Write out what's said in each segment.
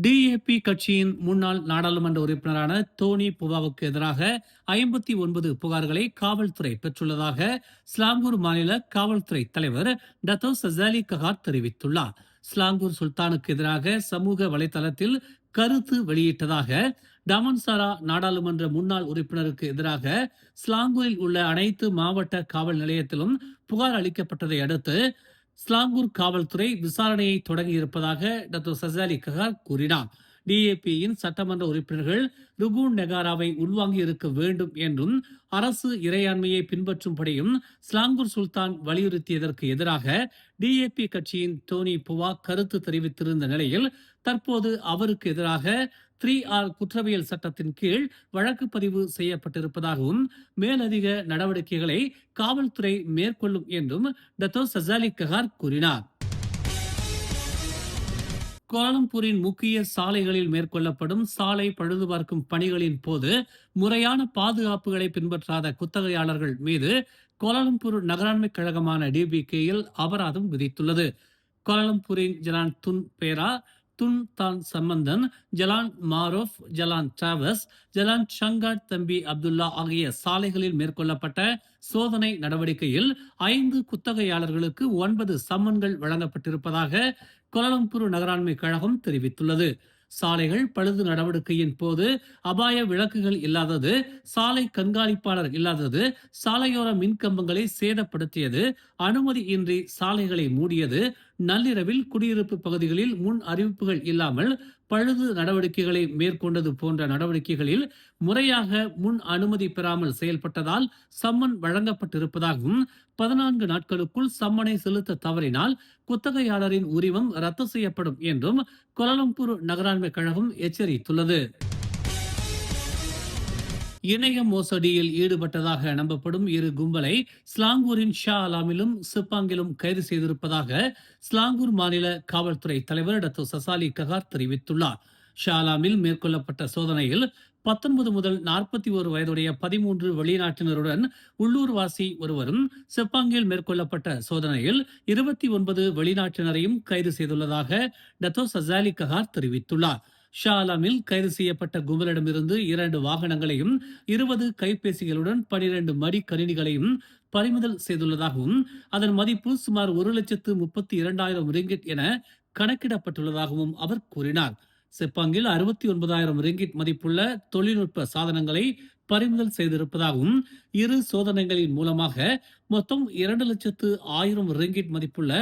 DAP கட்சியின் முன்னாள் நாடாளுமன்ற உறுப்பினரான டோனி புவாவுக்கு எதிராக 59 புகார்களை காவல்துறை பெற்றுள்ளதாக ஸ்லாங்கூர் மாநில காவல்துறை தலைவர் டத்தோ சசாலி ககார் தெரிவித்துள்ளார். ஸ்லாங்கூர் சுல்தானுக்கு எதிராக சமூக வலைதளத்தில் கருத்து வெளியிட்டதாக டமன்சாரா நாடாளுமன்ற முன்னாள் உறுப்பினருக்கு எதிராக ஸ்லாங்கூரில் உள்ள அனைத்து மாவட்ட காவல் நிலையத்திலும் புகார் அளிக்கப்பட்டதை அடுத்து ஸ்லாங்கூர் காவல்துறை விசாரணையை தொடங்கியிருப்பதாக டாக்டர் சசாலி ககார் கூறினார். டிஏபியின் சட்டமன்ற உறுப்பினர்கள் ருபூன் நெகாராவை உள்வாங்கி இருக்க வேண்டும் என்றும் அரசு இறையாண்மையை பின்பற்றும்படியும் ஸ்லாங்கூர் சுல்தான் வலியுறுத்தியதற்கு எதிராக டிஏபி கட்சியின் டோனி புவா கருத்து தெரிவித்திருந்த நிலையில் தற்போது அவருக்கு எதிராக 3R குற்றவியல் சட்டத்தின் கீழ் வழக்கு பதிவு செய்யப்பட்டிருப்பதாகவும் மேலதிக நடவடிக்கைகளை காவல்துறை மேற்கொள்ளும் என்றும் டத்தோ சசாலி ககார் கூறினார். கோலாலம்பூரின் முக்கிய சாலைகளில் மேற்கொள்ளப்படும் சாலை பழுதுபார்க்கும் பணிகளின் போது முறையான பாதுகாப்புகளை பின்பற்றாத குத்தகையாளர்கள் மீது கோலாலம்பூர் நகராண்மை கழகமான டிபிகேயில் அபராதம் விதித்துள்ளது. கோலாலம்பூரின் ஜலான் துன் பேரா, துன் தான் சம்பந்தன், ஜலான் மாரோஃப், ஜலான் டிராவஸ், ஜலான் ஷங்காட் தம்பி அப்துல்லா ஆகிய சாலைகளில் மேற்கொள்ளப்பட்ட சோதனை நடவடிக்கையில் 5 குத்தகையாளர்களுக்கு 9 சம்மன்கள் வழங்கப்பட்டிருப்பதாக கோலாலம்பூர் நகராண்மை கழகம் தெரிவித்துள்ளது. சாலைகள் பழுது நடவடிக்கையின் போது அபாய விளக்குகள் இல்லாதது, சாலை கண்காணிப்பாளர் இல்லாதது, சாலையோர மின்கம்பங்களை சேதப்படுத்தியது, அனுமதியின்றி சாலைகளை மூடியது, நள்ளிரவில் குடியிருப்பு பகுதிகளில் முன் அறிவிப்புகள் இல்லாமல் பழுது நடவடிக்கைகளை மேற்கொண்டது போன்ற நடவடிக்கைகளில் முறையாக முன் அனுமதி பெறாமல் செயல்பட்டதால் சம்மன் வழங்கப்பட்டிருப்பதாகவும் 14 நாட்களுக்குள் சம்மனை செலுத்த தவறினால் குத்தகையாளரின் உரிமம் ரத்து செய்யப்படும் என்றும் கோலாலம்பூர் நகராண்மை கழகம் எச்சரித்துள்ளது. இணைய மோசடியில் ஈடுபட்டதாக நம்பப்படும் 2 கும்பலை ஸ்லாங்கூரின் ஷா அலாமிலும் சிப்பாங்கிலும் கைது செய்திருப்பதாக ஸ்லாங்கூர் மாநில காவல்துறை தலைவர் டாக்டர் சசாலி ககார் தெரிவித்துள்ளார். ஷா அலாமில் மேற்கொள்ளப்பட்ட சோதனையில் 19 முதல் 41 வயதுடைய 13 வெளிநாட்டினருடன் உள்ளூர்வாசி ஒருவரும், செப்பாங்கில் மேற்கொள்ளப்பட்ட சோதனையில் 29 வெளிநாட்டினரையும் கைது செய்துள்ளதாக டாக்டர் சசாலி ககார் தெரிவித்துள்ளார். ஷா அலாமில் கைது செய்யப்பட்ட கும்பலிடமிருந்து 2 வாகனங்களையும் 20 கைபேசிகளுடன் 12 மடிக்கணினிகளையும் பறிமுதல் செய்துள்ளதாகவும் அதன் மதிப்பு சுமார் 1,32,000 ரிங்கிட் என கணக்கிடப்பட்டுள்ளதாகவும் அவர் கூறினார். செப்பாங்கில் 69,000 ரிங்கிட் மதிப்புள்ள தொழில்நுட்ப சாதனங்களை பறிமுதல் செய்திருப்பதாகவும் 2 சோதனைகளின் மூலமாக மொத்தம் 2,00,000 ரிங்கிட் மதிப்புள்ள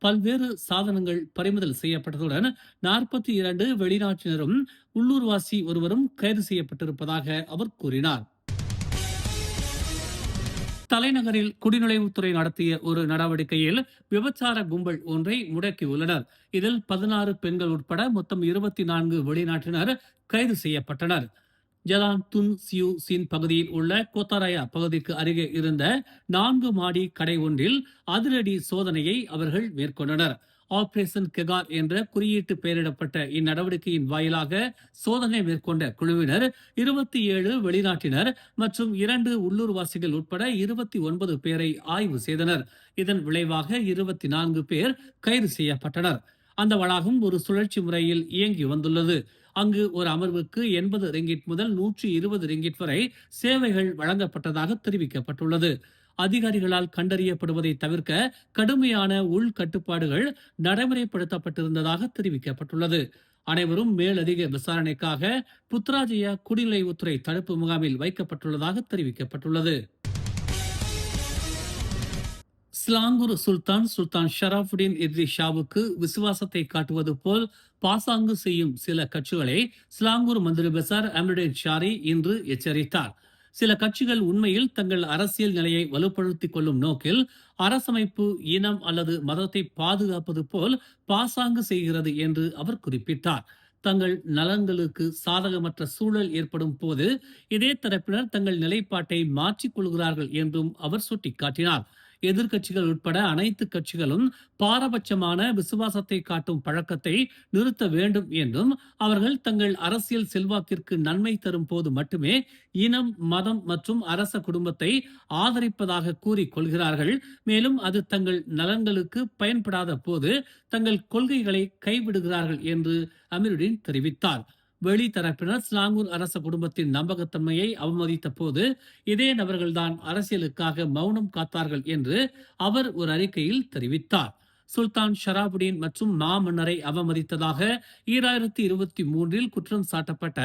பல்வேறு சாதனங்கள் பறிமுதல் செய்யப்பட்டதுடன் 42 வெளிநாட்டினரும் உள்ளூர்வாசி ஒருவரும் கைது செய்யப்பட்டிருப்பதாக அவர் கூறினார். தலைநகரில் குடிநுழைவுத்துறை நடத்திய ஒரு நடவடிக்கையில் விபச்சார கும்பல் ஒன்றை முடக்கியுள்ளனர். இதில் 16 பெண்கள் உட்பட மொத்தம் 24 வெளிநாட்டினர் கைது செய்யப்பட்டனர். ஜலான் துன் சியூ சின் பகுதியில் உள்ள கோத்தாராயா பகுதிக்கு அருகே இருந்த 4 மாடி கடை ஒன்றில் அதிரடி சோதனையை அவர்கள் மேற்கொண்டனர். ஆபரேஷன் கெகார் என்ற குறியீட்டு பெயரிடப்பட்ட இந்நடவடிக்கையின் வாயிலாக சோதனை மேற்கொண்ட குழுவினர் 27 வெளிநாட்டினர் மற்றும் 2 உள்ளூர்வாசிகள் உட்பட 29 பேரை ஆய்வு செய்தனர். இதன் விளைவாக 24 பேர் கைது செய்யப்பட்டனர். அந்த வளாகம் ஒரு சுழற்சி முறையில் இயங்கி வந்துள்ளது. அங்கு ஒரு அமர்வுக்கு 80 ரிங்கிட் முதல் 120 ரிங்கிட் வரை சேவைகள் வழங்கப்பட்டதாக தெரிவிக்கப்பட்டுள்ளது. அதிகாரிகளால் கண்டறியப்படுவதை தவிர்க்க கடுமையான உள்கட்டுப்பாடுகள் நடைமுறைப்படுத்தப்பட்டிருந்ததாக தெரிவிக்கப்பட்டுள்ளது. அனைவரும் மேலதிக விசாரணைக்காக புத்ராஜயா குடிநுழைவுத்துறை தடுப்பு முகாமில் வைக்கப்பட்டுள்ளதாக தெரிவிக்கப்பட்டுள்ளது. ஸ்லாங்கூர் சுல்தான் ஷராஃபுடின் இத்ரி ஷாவுக்கு விசுவாசத்தை காட்டுவது போல் பாசாங்கு செய்யும் சில கட்சிகளை ஸ்லாங்கூர் மந்திரி பசார் அம்ருடின் ஷாரி இன்று எச்சரித்தார். சில கட்சிகள் உண்மையில் தங்கள் அரசியல் நிலையை வலுப்படுத்திக் கொள்ளும் நோக்கில் அரசமைப்பு, இனம் அல்லது மதத்தை பாதுகாப்பது போல் பாசாங்கு செய்கிறது என்று அவர் குறிப்பிட்டார். தங்கள் நலன்களுக்கு சாதகமற்ற சூழல் ஏற்படும் போது இதே தரப்பினர் தங்கள் நிலைப்பாட்டை மாற்றிக் கொள்கிறார்கள் என்றும் அவர் சுட்டிக்காட்டினார். எதிர்க்கட்சிகள் உட்பட அனைத்து கட்சிகளும் பாரபட்சமான விசுவாசத்தை காட்டும் பழக்கத்தை நிறுத்த வேண்டும் என்றும், அவர்கள் தங்கள் அரசியல் செல்வாக்கிற்கு நன்மை தரும் போது மட்டுமே இனம், மதம் மற்றும் அரச குடும்பத்தை ஆதரிப்பதாக கூறி கொள்கிறார்கள். மேலும் அது தங்கள் நலன்களுக்கு பயன்படாத போது தங்கள் கொள்கைகளை கைவிடுகிறார்கள் என்று அமீருddin தெரிவித்தார். வெளித்தரப்பினர் ஸ்லாங்கூர் அரச குடும்பத்தின் நம்பகத்தன்மையை அவமதித்த போது இதே நபர்கள்தான் அரசியலுக்காக மௌனம் காத்தார்கள் என்று அவர் ஒரு அறிக்கையில் தெரிவித்தார். சுல்தான் ஷராபுடீன் மற்றும் மாமன்னரை அவமதித்ததாக 2023 குற்றம் சாட்டப்பட்ட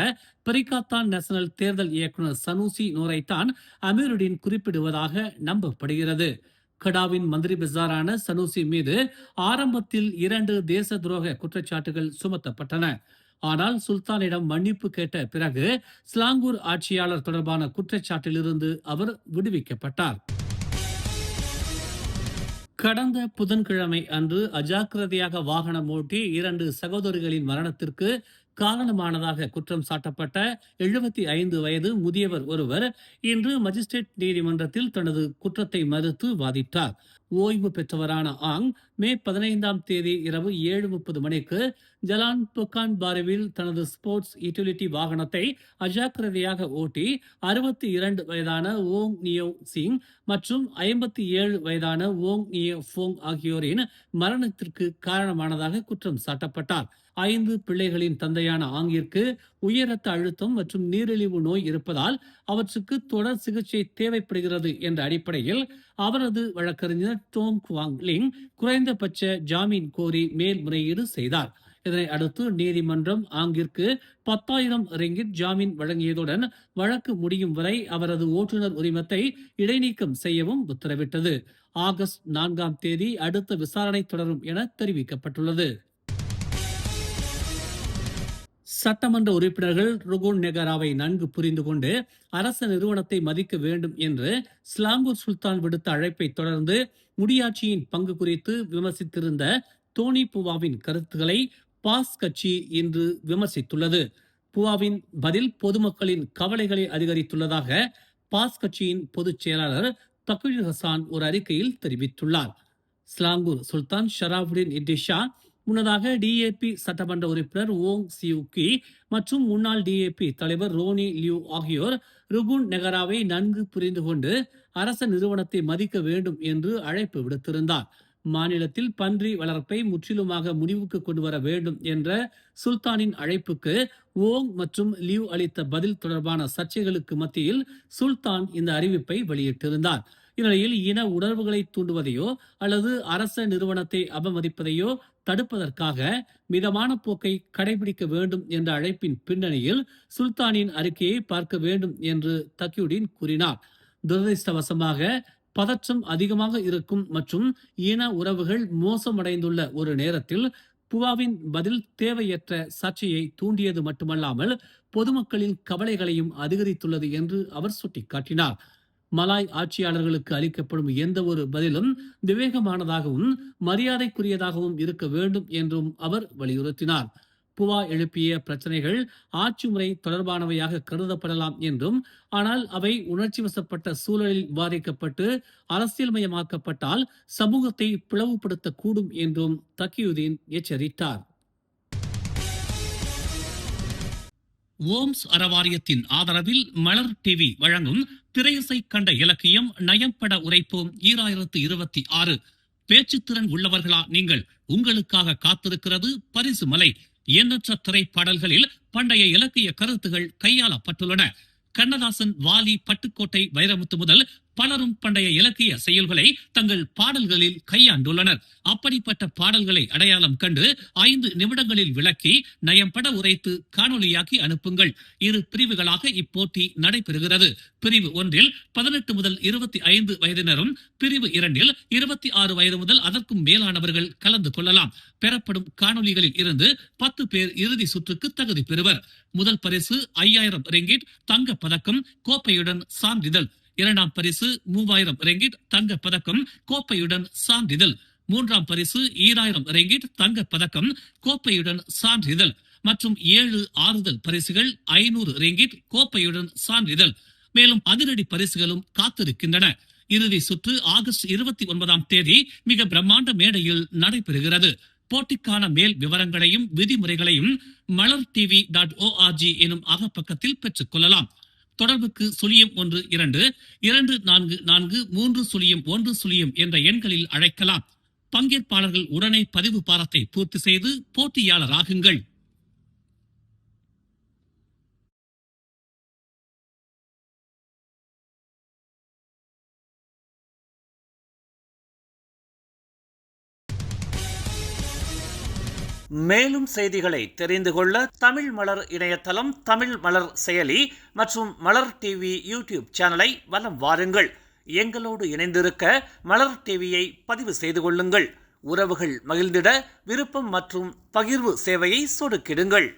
பரிகாத்தான் நேஷனல் தேர்தல் இயக்குனர் சனூசி நூரைத்தான் அமீருddin குறிப்பிடுவதாக நம்பப்படுகிறது. கடாவின் மந்திரி பஜாரான சனூசி மீது ஆரம்பத்தில் 2 தேச துரோக குற்றச்சாட்டுகள் சுமத்தப்பட்டன. ஆனால் சுல்தானிடம் மன்னிப்பு கேட்ட பிறகு ஸ்லாங்கூர் ஆட்சியாளர் தொடர்பான குற்றச்சாட்டிலிருந்து அவர் விடுவிக்கப்பட்டார். கடந்த புதன்கிழமை அன்று அஜாக்கிரதையாக வாகனம் ஓட்டி 2 சகோதரிகளின் மரணத்திற்கு காரணமானதாக குற்றம் சாட்டப்பட்ட 75 வயது முதியவர் ஒருவர் இன்று மஜிஸ்ட்ரேட் நீதிமன்றத்தில் தனது குற்றத்தை மறுத்து வாதிட்டார். ஓய்வு பெற்றவரான ஆங் மே 15ஆம் தேதி இரவு 7:30 மணிக்கு ஜலான் புக்கான் பாரிவில் தனது ஸ்போர்ட்ஸ் யூட்டிலிட்டி வாகனத்தை அஜாக்கிரதையாக ஓட்டி 62 வயதான ஓங் நியோ சிங் மற்றும் 57 வயதான ஓங் நியோ ஃபோங் ஆகியோரின் மரணத்திற்கு காரணமானதாக குற்றம் சாட்டப்பட்டார். 5 பிள்ளைகளின் தந்தையான ஆங்கிற்கு உயர் ரத்த அழுத்தம் மற்றும் நீரிழிவு நோய் இருப்பதால் அவற்றுக்கு தொடர் சிகிச்சை தேவைப்படுகிறது என்ற அடிப்படையில் அவரது வழக்கறிஞர் டோங் குவாங் லிங் குறைந்தபட்ச ஜாமீன் கோரி மேல்முறையீடு செய்தார். இதனை அடுத்து நீதிமன்றம் ஆங்கிற்கு 10,000 ரிங்கிட் ஜாமீன் வழங்கியதுடன் வழக்கு முடியும் வரை அவரது ஓட்டுநர் உரிமத்தை இடைநீக்கம் செய்யவும் உத்தரவிட்டது. ஆகஸ்ட் 4ஆம் தேதி அடுத்த விசாரணை தொடரும் என தெரிவிக்கப்பட்டுள்ளது. சட்டமன்ற உறுப்பினர்கள் ருகுன் நெகாராவை நன்கு புரிந்து கொண்டு அரச நிறுவனத்தை மதிக்க வேண்டும் என்று ஸ்லாங்கூர் சுல்தான் விடுத்த அழைப்பை தொடர்ந்து முடியாட்சியின் பங்கு குறித்து விமர்சித்திருந்த தோனி புவாவின் கருத்துக்களை பாஸ் கட்சி இன்று விமர்சித்துள்ளது. புவாவின் பதில் பொதுமக்களின் கவலைகளை அதிகரித்துள்ளதாக பாஸ் கட்சியின் பொதுச் செயலாளர் தக்வீர் ஹசான் ஒரு அறிக்கையில் தெரிவித்துள்ளார். ஸ்லாங்கூர் சுல்தான் ஷராபுடீன் இட்டிஷா முன்னதாக டிஏபி சட்டமன்ற உறுப்பினர் ஓங் சியூகி மற்றும் முன்னாள் டிஏபி தலைவர் ரோனி லியூ ஆகியோர் ருகுன் நெகாராவை நன்கு புரிந்து கொண்டு அரச நிறுவனத்தை மதிக்க வேண்டும் என்று அழைப்பு விடுத்திருந்தார். மாநிலத்தில் பன்றி வளர்ப்பை முற்றிலுமாக முடிவுக்கு கொண்டு வர வேண்டும் என்ற சுல்தானின் அழைப்புக்கு ஓங் மற்றும் லியூ அளித்த பதில் தொடர்பான சர்ச்சைகளுக்கு மத்தியில் சுல்தான் இந்த அறிவிப்பை வெளியிட்டிருந்தார். இந்நிலையில் இன உணர்வுகளை தூண்டுவதையோ அல்லது அரச நிறுவனத்தை அவமதிப்பதையோ தடுப்பதற்காக மிதமான போக்கை கடைபிடிக்க வேண்டும் என்ற அழைப்பின் பின்னணியில் சுல்தானின் அறிக்கையை பார்க்க வேண்டும் என்று தக்யுடீன் கூறினார். துரதிர்ஷ்டவசமாக பதற்றம் அதிகமாக இருக்கும் மற்றும் இன உறவுகள் மோசமடைந்துள்ள ஒரு நேரத்தில் புவாவின் பதில் தேவையற்ற சர்ச்சையை தூண்டியது மட்டுமல்லாமல் பொதுமக்களின் கவலைகளையும் அதிகரித்துள்ளது என்று அவர் சுட்டிக்காட்டினார். மலாய் ஆட்சியாளர்களுக்கு அளிக்கப்படும் எந்த ஒரு பதிலும் விவேகமானதாகவும் மரியாதைக்குரியதாகவும் இருக்க வேண்டும் என்றும் அவர் வலியுறுத்தினார். புவா எழுப்பிய பிரச்சனைகள் ஆட்சி முறை தொடர்பானவையாக கருதப்படலாம் என்றும், ஆனால் அவை உணர்ச்சி வசப்பட்ட சூழலில் விவாதிக்கப்பட்டு அரசியல்மயமாக்கப்பட்டால் சமூகத்தை பிளவுபடுத்தக்கூடும் என்றும் தக்கியுதீன் எச்சரித்தார். ஓம்ஸ் அறவாரியத்தின் ஆதரவில் மலர் டிவி வழங்கும் திரையிசை கண்ட இலக்கியம் நயம்பட உரைப்போம் 2026. பேச்சுத்திறன் உள்ளவர்களா நீங்கள்? உங்களுக்காக காத்திருக்கிறது பரிசு மலை. எண்ணற்ற திரைப்பாடல்களில் பண்டைய இலக்கிய கருத்துகள் கையாளப்பட்டுள்ளன. கண்ணதாசன், வாலி, பட்டுக்கோட்டை, வைரமுத்து முதல் பலரும் பண்டைய இலக்கிய செயல்களை தங்கள் பாடல்களில் கையாண்டுள்ளனர். அப்படிப்பட்ட பாடல்களை அடையாளம் கண்டு 5 நிமிடங்களில் விளக்கி நயம்பட உரைத்து காணொலியாக்கி அனுப்புங்கள். 2 பிரிவுகளாக இப்போட்டி நடைபெறுகிறது. பிரிவு 1 18 முதல் 25 வயதினரும், பிரிவு 2 26 வயது முதல் அதற்கும் மேலானவர்கள் கலந்து கொள்ளலாம். பெறப்படும் காணொலிகளில் இருந்து 10 பேர் இறுதி சுற்றுக்கு தகுதி பெறுவர். முதல் பரிசு 5000 ரிங்கிட் தங்க பதக்கம், கோப்பையுடன் சான்றிதழ். 2ஆம் பரிசு 3000 ரிங்கிட் தங்க பதக்கம், கோப்பையுடன் சான்றிதழ். 3ஆம் பரிசு 2000 ரிங்கிட் தங்க பதக்கம், கோப்பையுடன் சான்றிதழ் மற்றும் 7 ஆறுதல் பரிசுகள் 500 ரிங்கிட் கோப்பையுடன் சான்றிதழ். மேலும் அதிரடி பரிசுகளும் காத்திருக்கின்றன. இறுதி சுற்று ஆகஸ்ட் 29ஆம் தேதி மிக பிரம்மாண்ட மேடையில் நடைபெறுகிறது. போட்டிக்கான மேல் விவரங்களையும் விதிமுறைகளையும் malartv.org எனும் அகப்பக்கத்தில் பெற்றுக் கொள்ளலாம். தொடர்புக்கு 0112244301 என்ற எண்களில் அழைக்கலாம். பங்கேற்பாளர்கள் உடனே பதிவு பாரத்தை பூர்த்தி செய்து போட்டியாளராகுங்கள். மேலும் செய்திகளை தெரிந்து கொள்ள தமிழ் மலர் இணையதளம், தமிழ் மலர் செயலி மற்றும் மலர் டிவி யூடியூப் சேனலை வலம் வாருங்கள். எங்களோடு இணைந்திருக்க மலர் டிவியை பதிவு செய்து கொள்ளுங்கள். உறவுகள் மகிழ்ந்திட விருப்பம் மற்றும் பகிர்வு சேவையை சொடுக்கிடுங்கள்.